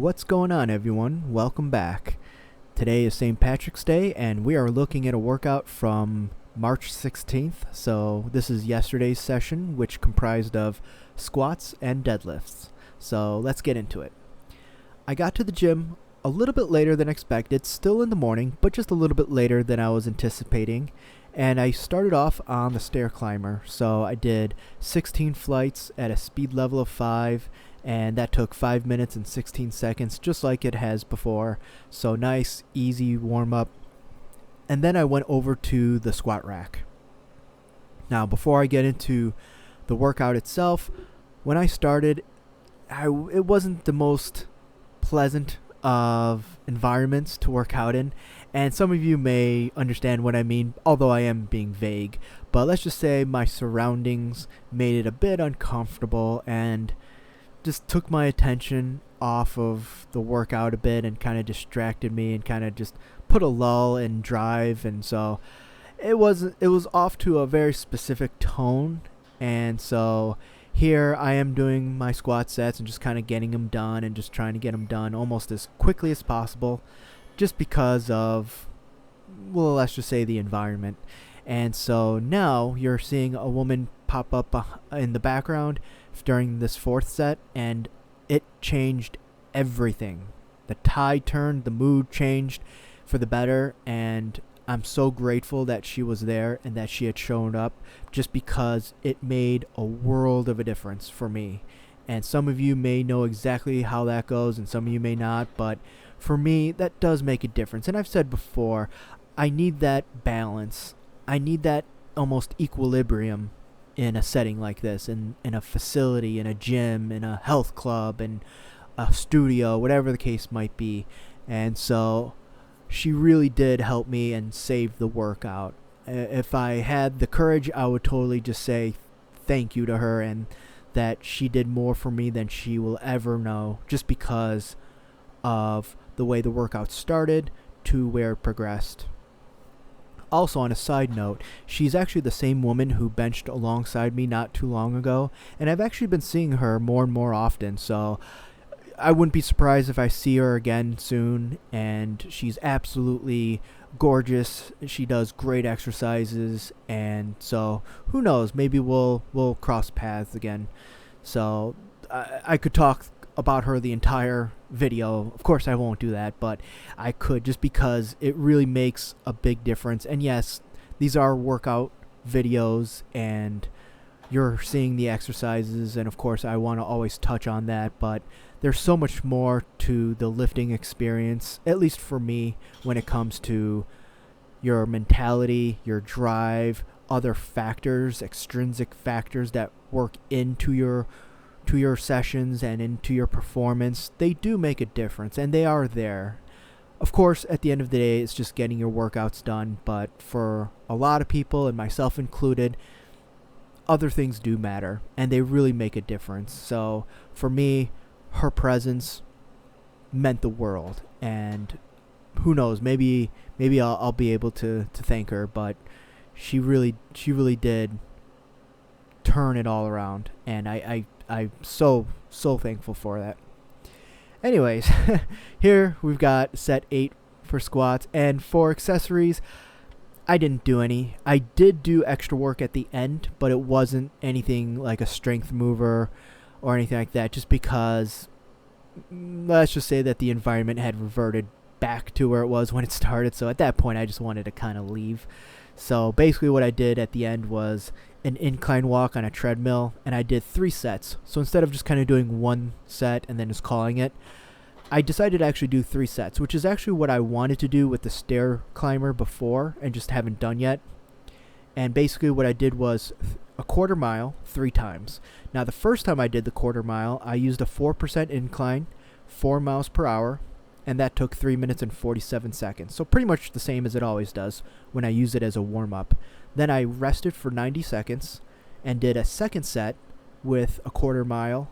What's going on, everyone? Welcome back. Today is St. Patrick's Day, and we are looking at a workout from March 16th. So this is yesterday's session, which comprised of squats and deadlifts. So let's get into it. I got to the gym a little bit later than expected, still in the morning, but just a little bit later than I was anticipating. And I started off on the Stairclimber. So I did 16 flights at a speed level of 5, and that took 5 minutes and 16 seconds, just like it has before. So nice, easy warm-up. And then I went over to the squat rack. Now, before I get into the workout itself, when I started, it wasn't the most pleasant of environments to work out in. And some of you may understand what I mean, although I am being vague. But let's just say my surroundings made it a bit uncomfortable and just took my attention off of the workout a bit and kind of distracted me and kind of just put a lull in drive. And so it was off to a very specific tone. And so here I am doing my squat sets and just kind of getting them done and just trying to get them done almost as quickly as possible, just because of, well, let's just say the environment. And so now you're seeing a woman pop up in the background during this fourth set, and it changed everything. The tide turned, the mood changed for the better, and I'm so grateful that she was there and that she had shown up, just because it made a world of a difference for me. And some of you may know exactly how that goes and some of you may not, but for me that does make a difference. And I've said before, I need that balance. I need that almost equilibrium in a setting like this, in a facility, in a gym, in a health club, in a studio, whatever the case might be. And so she really did help me and save the workout. If I had the courage, I would totally just say thank you to her, and that she did more for me than she will ever know, just because of the way the workout started to where it progressed. Also, on a side note, she's actually the same woman who benched alongside me not too long ago, and I've actually been seeing her more and more often, so I wouldn't be surprised if I see her again soon. And she's absolutely gorgeous. She does great exercises, and so who knows, maybe we'll cross paths again. So I could talk about her the entire video. Of course I won't do that, but I could, just because it really makes a big difference. And yes, these are workout videos and you're seeing the exercises, and of course I want to always touch on that, but there's so much more to the lifting experience, at least for me, when it comes to your mentality, your drive, other factors, extrinsic factors that work into your sessions and into your performance. They do make a difference, and they are there. Of course, at the end of the day, it's just getting your workouts done, but for a lot of people, and myself included, other things do matter, and they really make a difference. So for me, her presence meant the world, and who knows, maybe I'll be able to thank her, but she really did turn it all around, and I'm so thankful for that. Anyways, here we've got set 8 for squats, and for accessories, I didn't do any. I did do extra work at the end, but it wasn't anything like a strength mover or anything like that, just because, let's just say that the environment had reverted back to where it was when it started. So at that point, I just wanted to kind of leave. So basically what I did at the end was an incline walk on a treadmill, and I did 3 sets. So instead of just kind of doing 1 set and then just calling it, I decided to actually do 3 sets, which is actually what I wanted to do with the Stairclimber before and just haven't done yet. And basically what I did was a quarter mile 3 times. Now the first time I did the quarter mile, I used a 4% incline, 4 miles per hour, and that took 3 minutes and 47 seconds. So pretty much the same as it always does when I use it as a warm-up. Then I rested for 90 seconds and did a second set with a quarter mile,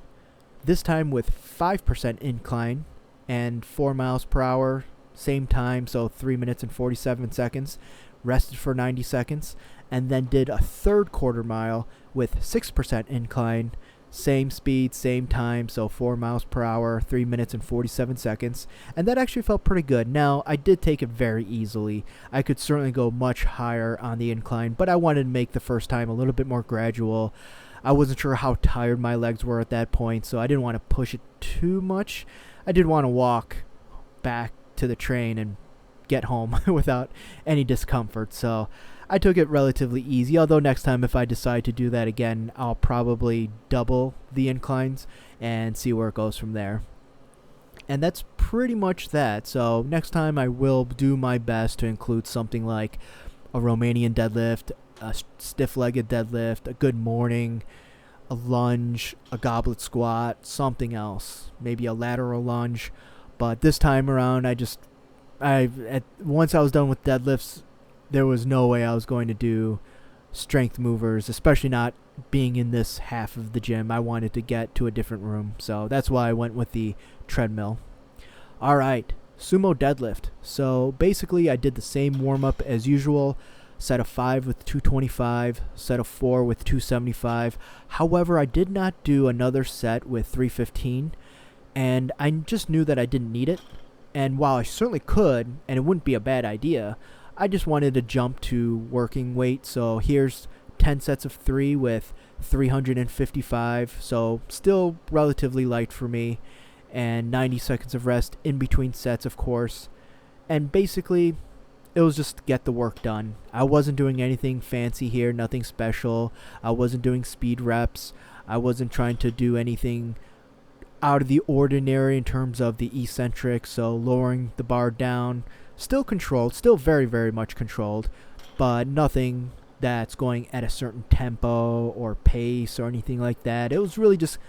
this time with 5% incline and 4 miles per hour, same time, so 3 minutes and 47 seconds, rested for 90 seconds, and then did a third quarter mile with 6% incline, same speed, same time, so 4 miles per hour, 3 minutes and 47 seconds, and that actually felt pretty good. Now, I did take it very easily. I could certainly go much higher on the incline, but I wanted to make the first time a little bit more gradual. I wasn't sure how tired my legs were at that point, so I didn't want to push it too much. I did want to walk back to the train and get home without any discomfort, so I took it relatively easy, although next time if I decide to do that again, I'll probably double the inclines and see where it goes from there. And that's pretty much that. So next time I will do my best to include something like a Romanian deadlift, a stiff-legged deadlift, a good morning, a lunge, a goblet squat, something else, maybe a lateral lunge. But this time around, once I was done with deadlifts, there was no way I was going to do strength movers, especially not being in this half of the gym. I wanted to get to a different room, so that's why I went with the treadmill. All right, sumo deadlift. So basically I did the same warm-up as usual, set of 5 with 225, set of 4 with 275. However, I did not do another set with 315, and I just knew that I didn't need it. And while I certainly could, and it wouldn't be a bad idea, I just wanted to jump to working weight. So here's 10 sets of 3 with 355, so still relatively light for me, and 90 seconds of rest in between sets, of course. And basically, it was just to get the work done. I wasn't doing anything fancy here, nothing special. I wasn't doing speed reps. I wasn't trying to do anything out of the ordinary in terms of the eccentric, so lowering the bar down. Still controlled, still very, very much controlled, but nothing that's going at a certain tempo or pace or anything like that. It was really just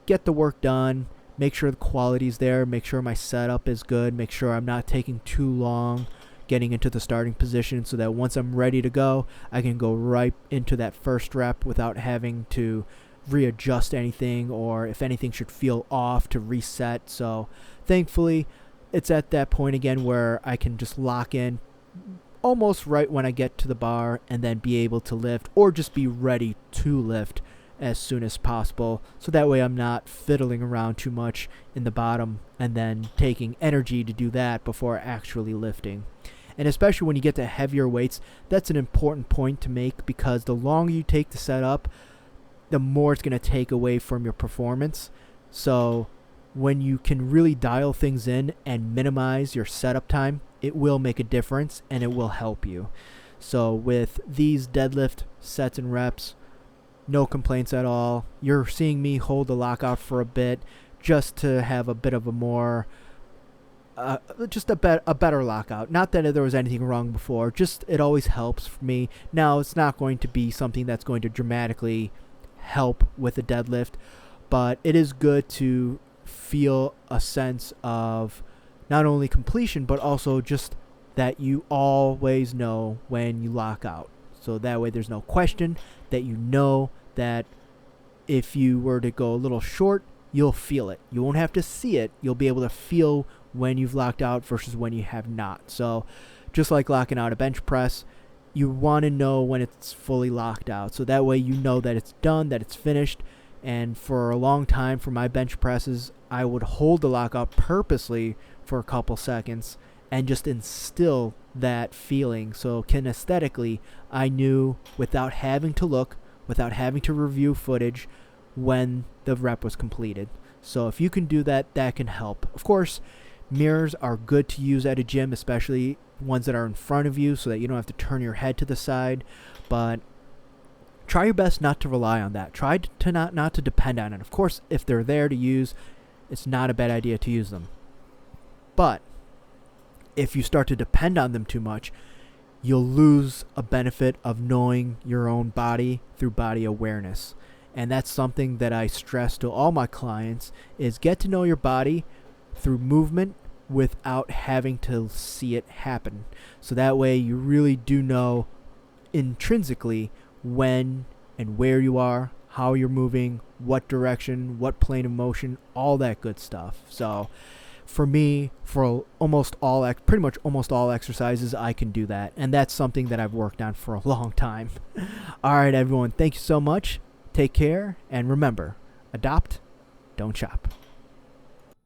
get the work done, make sure the quality's there, make sure my setup is good, make sure I'm not taking too long getting into the starting position so that once I'm ready to go, I can go right into that first rep without having to readjust anything, or if anything should feel off, to reset. So thankfully, it's at that point again where I can just lock in almost right when I get to the bar and then be able to lift, or just be ready to lift as soon as possible. So that way I'm not fiddling around too much in the bottom and then taking energy to do that before actually lifting. And especially when you get to heavier weights, that's an important point to make, because the longer you take to set up, the more it's going to take away from your performance. So when you can really dial things in and minimize your setup time, it will make a difference and it will help you. So with these deadlift sets and reps, no complaints at all. You're seeing me hold the lockout for a bit just to have a bit of a more a better lockout. Not that there was anything wrong before, just it always helps for me. Now, it's not going to be something that's going to dramatically help with a deadlift, but it is good to feel a sense of not only completion, but also just that you always know when you lock out. So that way there's no question that you know that if you were to go a little short, you'll feel it. You won't have to see it. You'll be able to feel when you've locked out versus when you have not. So just like locking out a bench press, you want to know when it's fully locked out. So that way you know that it's done, that it's finished. And for a long time, for my bench presses, I would hold the lockout purposely for a couple seconds and just instill that feeling. So kinesthetically, I knew without having to look, without having to review footage, when the rep was completed. So if you can do that, that can help. Of course, mirrors are good to use at a gym, especially ones that are in front of you so that you don't have to turn your head to the side. But try your best not to rely on that. Try to not to depend on it. Of course, if they're there to use, it's not a bad idea to use them. But if you start to depend on them too much, you'll lose a benefit of knowing your own body through body awareness. And that's something that I stress to all my clients, is get to know your body through movement without having to see it happen. So that way you really do know intrinsically when and where you are, how you're moving, what direction, what plane of motion, all that good stuff. So for me, for pretty much almost all exercises, I can do that. And that's something that I've worked on for a long time. All right, everyone. Thank you so much. Take care. And remember, Adopt, don't chop.